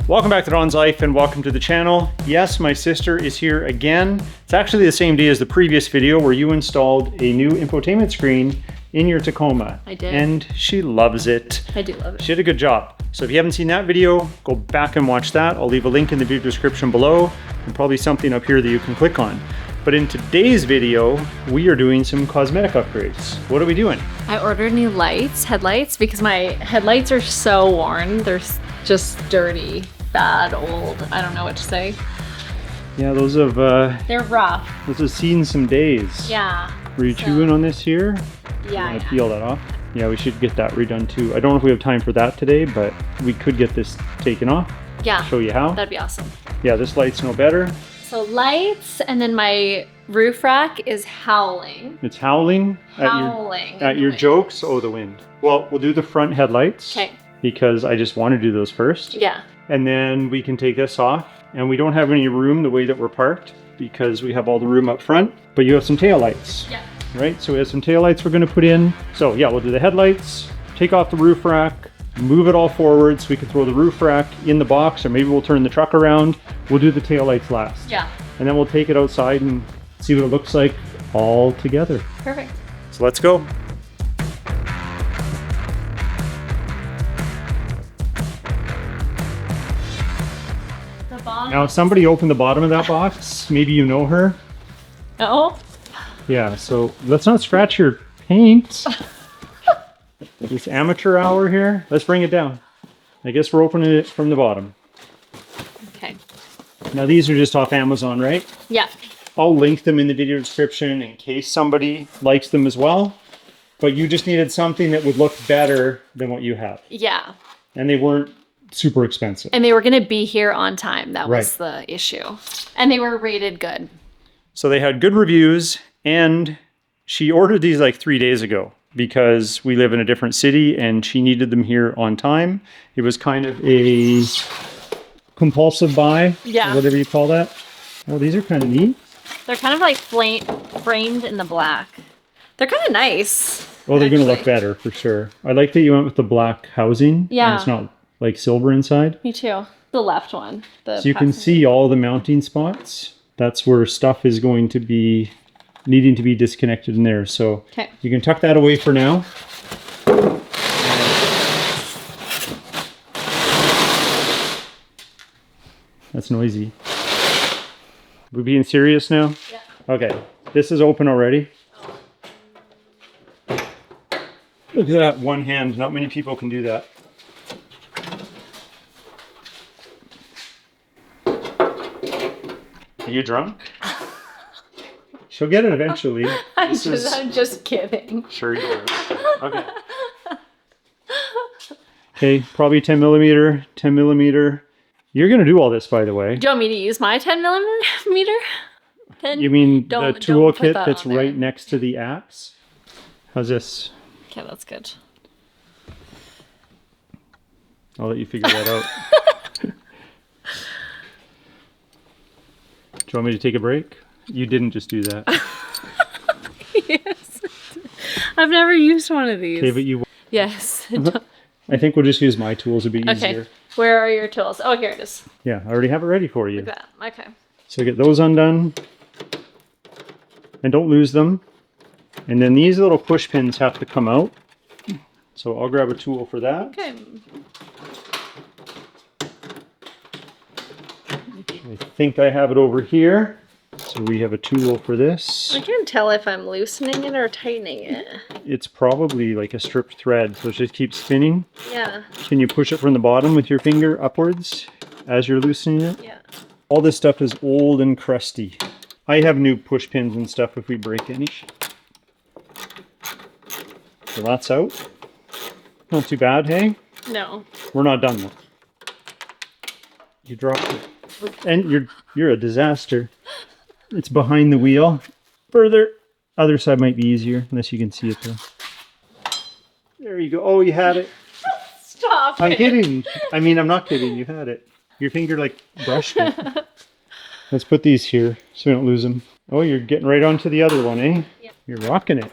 Welcome back to Don's Life and welcome to the channel. Yes, my sister is here again. It's actually the same day as the previous video where you installed a new infotainment screen in your Tacoma. I did. And she loves it. I do love it. She did a good job. So if you haven't seen that video, go back and watch that. I'll leave a link in the video description below and probably something up here that you can click on. But in today's video, we are doing some cosmetic upgrades. What are we doing? I ordered new headlights, because my headlights are so worn. They're just dirty, bad, old. I don't know what to say. Yeah, those have They're rough. those have seen some days. Yeah. Were you chewing on this here? Yeah. I peel that off. Yeah, we should get that redone too. I don't know if we have time for that today, but we could get this taken off. Yeah. Show you how. That'd be awesome. Yeah, this light's no better. So lights, and then my roof rack is howling. It's howling at your jokes. Oh, the wind. Well, we'll do the front headlights. Okay. Because I just want to do those first. Yeah. And then we can take this off. And we don't have any room the way that we're parked because we have all the room up front. But you have some taillights. Yeah. Right? So we have some taillights we're going to put in. So yeah, we'll do the headlights, take off the roof rack, move it all forward so we can throw the roof rack in the box, or maybe we'll turn the truck around. We'll do the taillights last. Yeah. And then we'll take it outside and see what it looks like all together. Perfect. So let's go. Now, if somebody opened the bottom of that box, maybe you know her. Oh. Yeah, so let's not scratch your paint. This amateur hour here. Let's bring it down. I guess we're opening it from the bottom. Okay. Now, these are just off Amazon, right? Yeah. I'll link them in the video description in case somebody likes them as well. But you just needed something that would look better than what you have. Yeah. And they weren't super expensive. And they were going to be here on time. That was the issue. And they were rated good. So they had good reviews, and she ordered these like 3 days ago because we live in a different city and she needed them here on time. It was kind of a compulsive buy, yeah, or whatever you call that. Oh, these are kind of neat. They're kind of like framed in the black. They're kind of nice. Oh, they're going to look better for sure. I like that you went with the black housing. Yeah. And it's not like silver inside. Me too. The left one. So you can see all the mounting spots. That's where stuff is going to be needing to be disconnected in there. So you can tuck that away for now. That's noisy. We being serious now? Yeah. Okay. This is open already. Look at that, one hand. Not many people can do that. Are you drunk? She'll get it eventually. I'm just kidding. Sure you are. Okay. Okay, probably 10 millimeter, 10 millimeter. You're going to do all this, by the way. Do you want me to use my 10 millimeter? You mean the toolkit that's right next to the axe? How's this? Okay, that's good. I'll let you figure that out. Do you want me to take a break? You didn't just do that. Yes. I've never used one of these. Okay, but you... Yes. I think we'll just use my tools. It'll be easier. Okay. Where are your tools? Oh, here it is. Yeah, I already have it ready for you. Look at that. Okay. So get those undone. And don't lose them. And then these little push pins have to come out. So I'll grab a tool for that. Okay. I think I have it over here. So we have a tool for this. I can't tell if I'm loosening it or tightening it. It's probably like a stripped thread, so it just keeps spinning. Yeah. Can you push it from the bottom with your finger upwards as you're loosening it? Yeah. All this stuff is old and crusty. I have new push pins and stuff if we break any. So that's out. Not too bad, hey? No. We're not done though. You dropped it. And you're a disaster. It's behind the wheel. Further. Other side might be easier, unless you can see it though. There you go. Oh, you had it. Stop I'm kidding. I mean, I'm not kidding. You had it. Your finger like brushed it. Let's put these here so we don't lose them. Oh, you're getting right onto the other one, eh? Yeah. You're rocking it.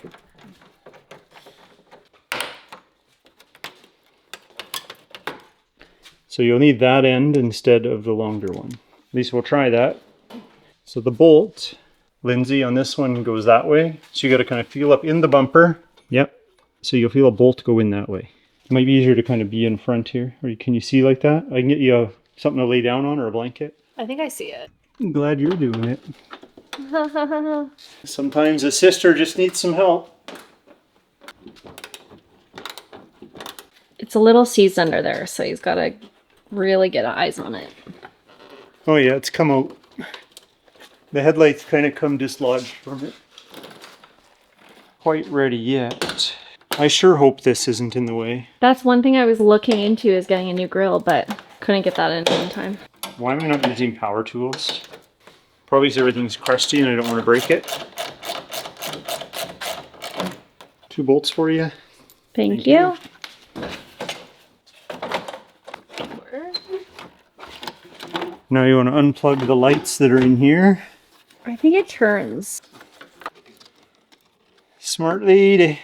So you'll need that end instead of the longer one. At least we'll try that. So the bolt, Lindsay, on this one goes that way. So you got to kind of feel up in the bumper. Yep. So you'll feel a bolt go in that way. It might be easier to kind of be in front here. Or can you see like that? I can get you something to lay down on or a blanket. I think I see it. I'm glad you're doing it. Sometimes a sister just needs some help. It's a little seized under there, so he's got to really get eyes on it. Oh yeah, it's come out. The headlights kind of come dislodged from it. Quite ready yet. I sure hope this isn't in the way. That's one thing I was looking into, is getting a new grill, but couldn't get that in time. Why am I not using power tools? Probably because everything's crusty and I don't want to break it. 2 bolts for you. Thank you. Now you want to unplug the lights that are in here. I think it turns. Smart lady.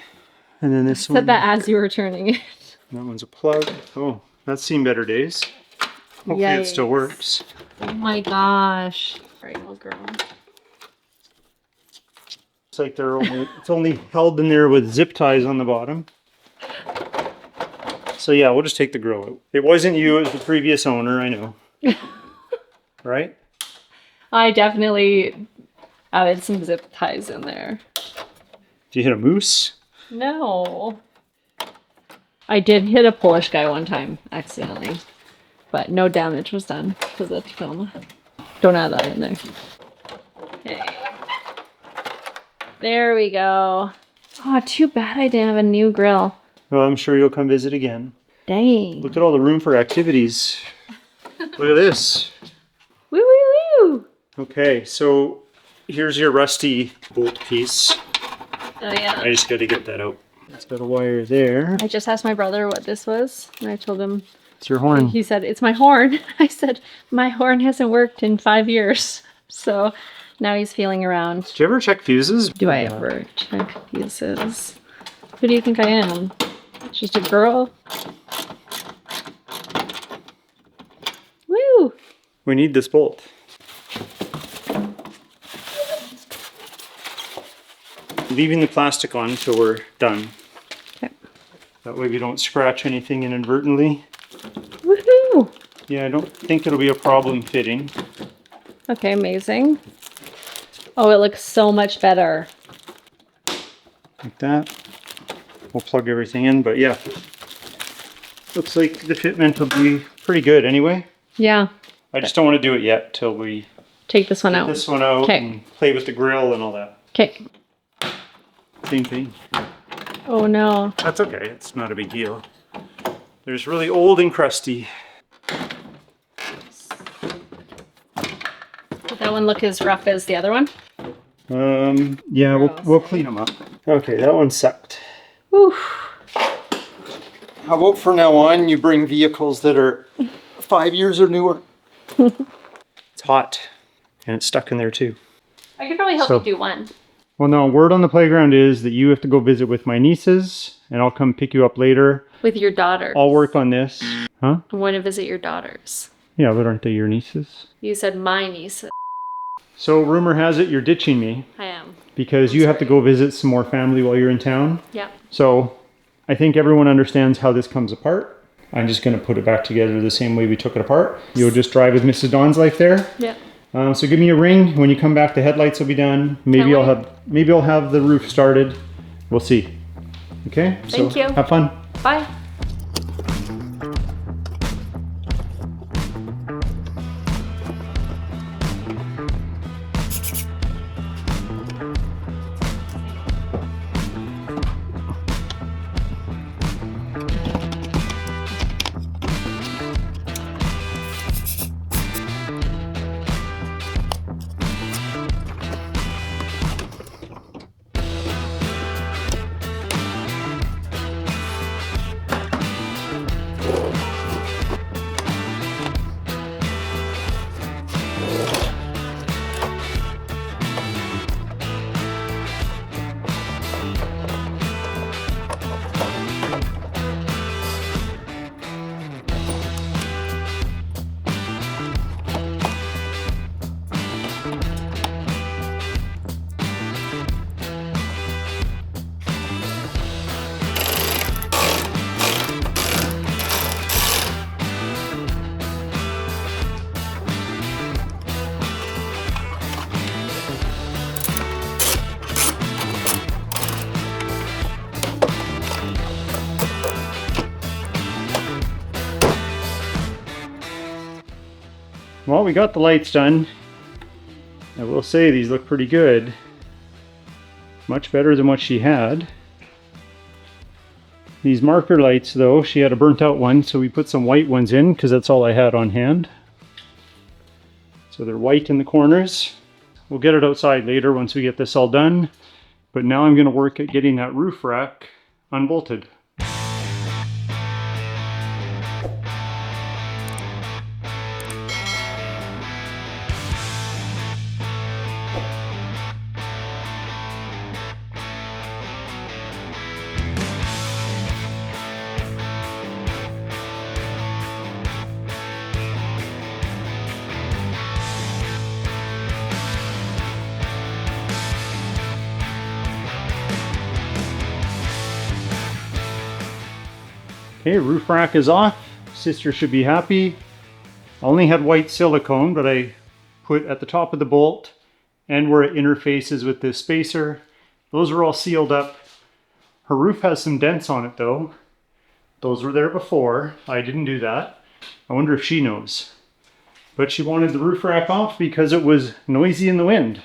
And then this one. Said that as you were turning it. That one's a plug. Oh, that's seen better days. Hopefully it still Yikes. works. Oh my gosh. Right, little girl. It's like it's only held in there with zip ties on the bottom. So yeah, we'll just take the grill out. It wasn't you, it was the previous owner, I know. Right? I definitely added some zip ties in there. Did you hit a moose? No. I did hit a Polish guy one time, accidentally. But no damage was done because of the Tacoma. Don't add that in there. Okay. There we go. Oh, too bad I didn't have a new grill. Well, I'm sure you'll come visit again. Dang. Look at all the room for activities. Look at this. Woo woo woo! Okay, so here's your rusty bolt piece. Oh yeah. I just got to get that out. It's got a wire there. I just asked my brother what this was, and I told him. It's your horn. He said, "It's my horn." I said, "My horn hasn't worked in 5 years." So now he's feeling around. Did you ever check fuses? Do I ever check fuses? Who do you think I am? Just a girl? Woo! We need this bolt. Leaving the plastic on until we're done. Okay. That way we don't scratch anything inadvertently. Woohoo! Yeah, I don't think it'll be a problem fitting. Okay, amazing. Oh, it looks so much better. Like that. We'll plug everything in, but yeah. Looks like the fitment will be pretty good anyway. Yeah. I just don't want to do it yet till we Take this one get out. this one out Okay. and play with the grill and all that. Okay. Same thing. Oh no. That's okay, it's not a big deal. There's really old and crusty. Did that one look as rough as the other one? Yeah, we'll clean them up. Okay, that one sucked. Whew. How about from now on you bring vehicles that are 5 years or newer? It's hot and it's stuck in there too. I could probably help So- you do one. Well, no, word on the playground is that you have to go visit with my nieces and I'll come pick you up later. With your daughter. I'll work on this. Huh? I want to visit your daughters. Yeah, but aren't they your nieces? You said my niece. So rumor has it you're ditching me I am. because you have to go visit some more family while you're in town. Yeah. So I think everyone understands how this comes apart. I'm just going to put it back together the same way we took it apart. You'll just drive with Mrs. DONSLIFE there. Yeah. So give me a ring when you come back. The headlights will be done. Maybe Can't I'll have the roof started. We'll see. Okay. Thank you. Have fun. Bye. Well, we got the lights done. I will say these look pretty good. Much better than what she had. These marker lights though, she had a burnt out one, so we put some white ones in because that's all I had on hand. So they're white in the corners. We'll get it outside later once we get this all done. But now I'm going to work at getting that roof rack unbolted. Okay, roof rack is off. Sister should be happy. I only had white silicone, but I put at the top of the bolt and where it interfaces with this spacer. Those are all sealed up. Her roof has some dents on it though. Those were there before. I didn't do that. I wonder if she knows. But she wanted the roof rack off because it was noisy in the wind.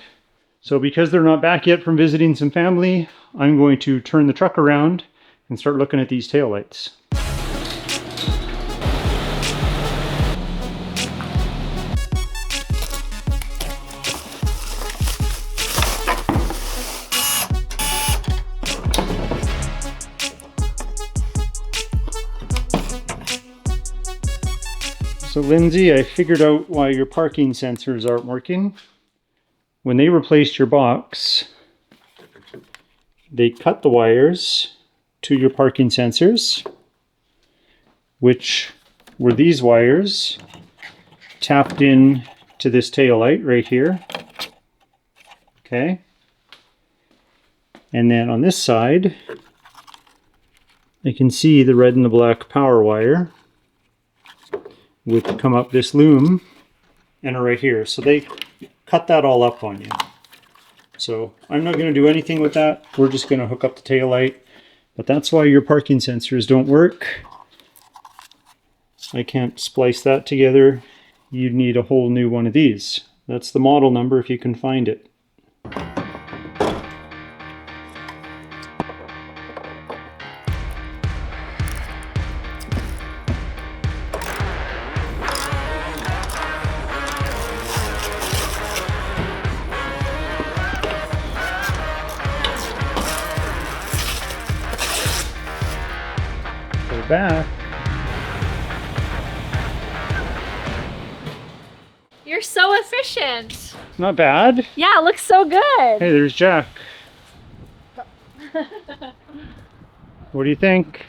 So because they're not back yet from visiting some family, I'm going to turn the truck around and start looking at these taillights. So Lindsay, I figured out why your parking sensors aren't working. When they replaced your box, they cut the wires to your parking sensors, which were these wires tapped in to this tail light right here. Okay. And then on this side, I can see the red and the black power wire would come up this loom and are right here. So they cut that all up on you. So I'm not going to do anything with that. We're just going to hook up the tail light. But that's why your parking sensors don't work. I can't splice that together. You'd need a whole new one of these. That's the model number if you can find it. Back. You're so efficient. Not bad. Yeah, it looks so good. Hey, there's Jack. What do you think?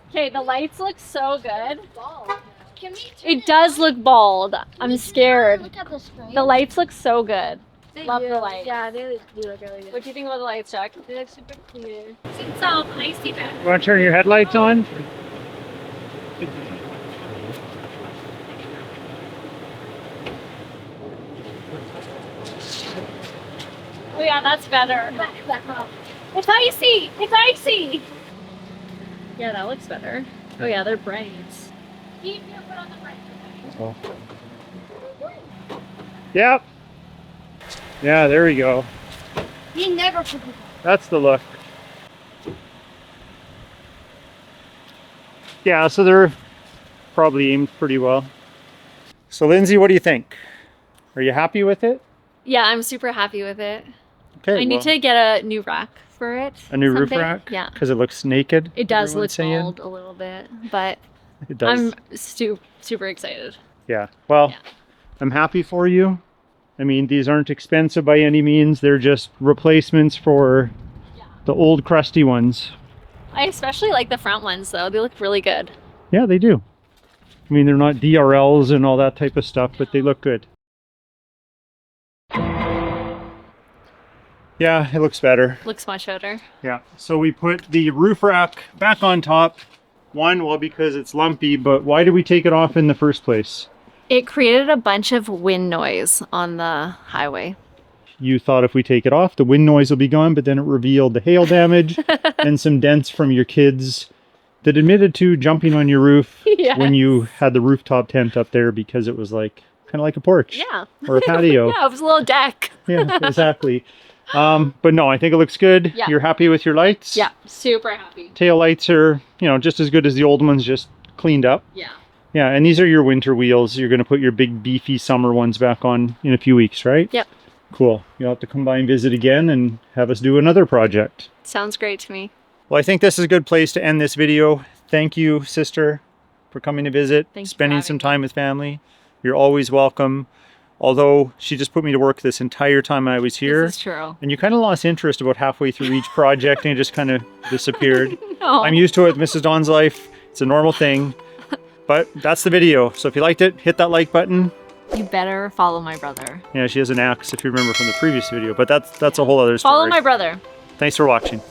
Okay, the lights look so good. Can we It does look bald. I'm scared. look at the screen? The lights look so good. They Love do. the lights. Yeah, they do look really good. What do you think about the lights, Jack? They look super clear. It's all icy back. You want to turn your headlights on? Oh yeah, that's better. It's icy! It's icy! Yeah, that looks better. Oh yeah, they're bright. Keep your foot on the brake. Oh. Yep. Yeah, there we go. You never put it. That's the look. Yeah, so they're probably aimed pretty well. So Lindsay, what do you think? Are you happy with it? Yeah, I'm super happy with it. Okay. I need to get a new rack for it. a new roof someday. rack? Yeah. Because it looks naked. It does look everyone's saying. bald a little bit, but It does. I'm super excited. Yeah. Well, Yeah. I'm happy for you. I mean, these aren't expensive by any means. They're just replacements for the old crusty ones. I especially like the front ones though. They look really good. Yeah, they do. I mean, they're not DRLs and all that type of stuff, but they look good. Yeah, it looks better. Looks much better. Yeah, so we put the roof rack back on top. One, well, because it's lumpy, but why did we take it off in the first place? It created a bunch of wind noise on the highway. You thought if we take it off, the wind noise will be gone, but then it revealed the hail damage and some dents from your kids that admitted to jumping on your roof Yes. when you had the rooftop tent up there because it was like kind of like a porch Yeah. or a patio. Yeah, it was a little deck. Yeah, exactly. But no, I think it looks good. Yeah. You're happy with your lights? Yeah, super happy. Tail lights are, just as good as the old ones, just cleaned up. Yeah. Yeah, and these are your winter wheels. You're going to put your big beefy summer ones back on in a few weeks, right? Yep. Cool. You'll have to come by and visit again and have us do another project. Sounds great to me. Well, I think this is a good place to end this video. Thank you, sister, for coming to visit, Thank you for spending having some me. time with family. You're always welcome. Although she just put me to work this entire time I was here. This is true. And you kind of lost interest about halfway through each project and it just kind of disappeared. No. I'm used to it, Mrs. Dawn's life. It's a normal thing. But that's the video. So if you liked it, hit that like button. You better follow my brother. Yeah, she has an axe if you remember from the previous video. But that's a whole other story. Follow my brother. Thanks for watching.